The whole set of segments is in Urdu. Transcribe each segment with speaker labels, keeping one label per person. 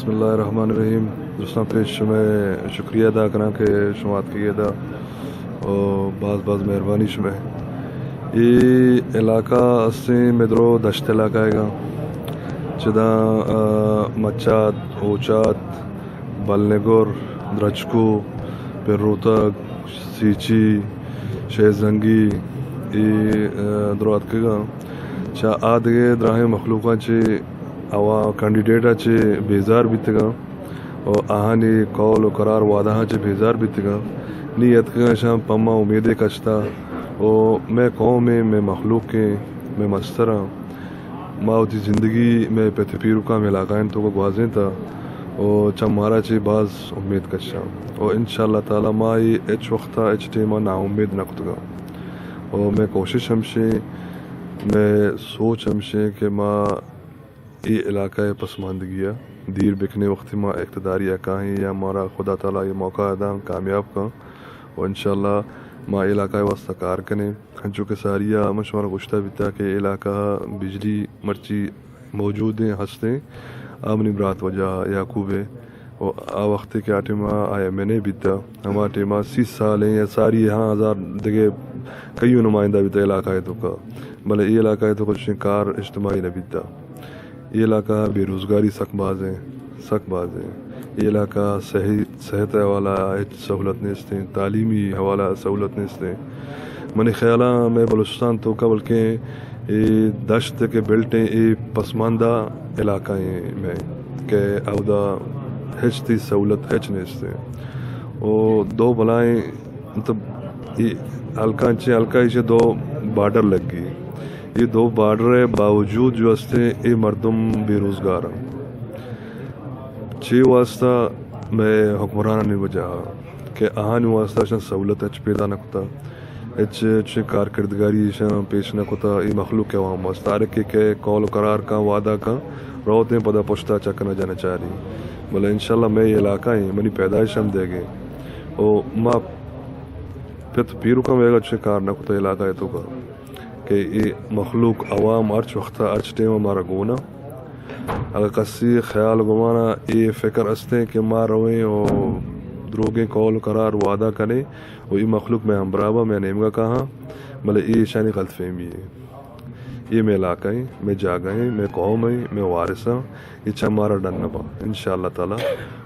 Speaker 1: بسم اللہ الرحمن الرحیم. دوستان پیش میں شکریہ ادا کرا کہ شماعت کی ادا اور بعض مہربانی شمع یہ علاقہ اسیں مدرو دشت علاقہ ہے گا چدا مچات اوچات بلنگور درچکو پھر روتک سیچی شہ زنگی یہ درات کے گا چا آدھے دراہیں مخلوقاں چے اوا کینڈیڈیٹا چے بیزار بیتگا اور آہانی قول و قرار وعدہ چے بیزار بیتگا نیت کا شام پما امیدیں کچتا اور میں قوم میں مخلوق کے میں مسترا ماوتی زندگی میں پیتپیرو کا میں علاقائن تو کو گوازیں تھا اور چم مارا چے باز امید کچا اور انشاءاللہ تعالی ما یہ اچ وقتا اچ ٹیما نا امید نکتگا اور میں کوشش ہمشے میں سوچ ہمشے کہ ماں یہ علاقہ پسماندگی دیر بکنے وقت ما اقتداری کہیں یا مارا خدا تعالیٰ یہ موقع ادا کامیاب کا اور انشاءاللہ ما علاقہ واسطہ کار کنے جو کہ ساریہ مشورہ گشتہ بیتا کہ علاقہ بجلی مرچی موجود ہیں ہستے آمنی برات وجہ یعقوب اور آ وقت کے آٹما آیا میں نے بیتا ہما ٹیما 30 سال ہیں یا ساری ہاں ہزار دگے کئی نمائندہ بیتا علاقہ ہے تو کا بلے یہ علاقہ ہے تو کچھ کار اجتماعی نہ بیتا یہ علاقہ بے روزگاری سک باز ہیں یہ علاقہ صحت حوالہ سہولت نیستے تعلیمی حوالہ سہولت نیستے منی خیالہ میں بلوچستان تو کا بلکہ یہ دشت کے بیلٹیں یہ پسماندہ علاقہ ہیں میں کہ عہدہ ہچ تھی سہولت ہچ نیستے اور دو بلائیں مطلب یہ حلقہ سے دو بارڈر لگ گئی یہ دو بارڈر باوجود جو ہستے یہ مردم بے روزگار ہیں چھ واسطہ میں حکمران نے وجہ کہ آہان واسطہ شن سہولت اچ پیدا نہ کتا اچ کارکردگاری شن پیش نہ کتا یہ مخلوق کے وہاں مستارک کے قول و قرار کا وعدہ کا روتیں پدا پشتا چک نہ جانا چاہ رہی بلے انشاءاللہ میں یہ علاقہ ہیں منی پیدائش ہم دے گئے اور ماں پھر پیرو کا میگا اچھے کار نہ کتا علاقہ ہے تو کا کہ یہ مخلوق عوام ارچ وقتہ ارچ ٹیم ہمارا گونا اگر کسی خیال گوانا یہ فکر استے کہ ماں روئیں اور دروگیں قول قرار وعدہ کریں اور یہ مخلوق میں ہمبرابہ میں نیمگا کہاں بلے یہ شانی غلط فہمی ہے یہ میں علاقہ ہیں میں جاگہ ہیں میں قوم ہیں میں وارث ہوں یہ چھا مارا ڈن نبا انشاءاللہ تعالی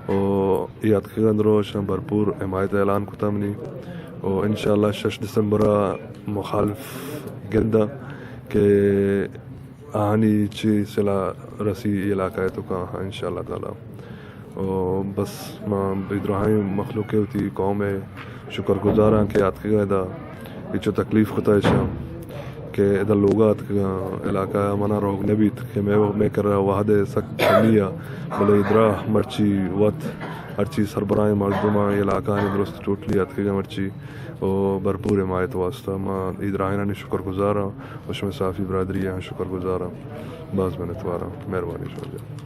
Speaker 1: اور یہ اتخی اندرو شن بھرپور حمایت اعلان کتا منی اور انشاءاللہ 6 دسمبر مخالف گندہ کہ آہانی چی صلح رسی علاقہ ہے تو کہاں انشاءاللہ تعالی اور بس ماں بدرہائیں مخلوقیں ہوتی قوم ہے شکر گزاراں کہ آت کے گئے دا یہ چو تکلیف خطا ہے شاہ کہ ادھر لوگات علاقہ منا روگ نبیت کہ میں کر رہا وحد سک کمیہ بلے ادرا مرچی وط ہرچی سربراہ مردمہ علاقہ نے درست ٹوٹلی آت کے گئے مرچی اور بھرپور حمایت واسطہ ماں عید راہنہ نے شکر گزارا اس میں صافی برادری یہاں شکر گزارا بعض میں نتوارا مہربانی شکریہ.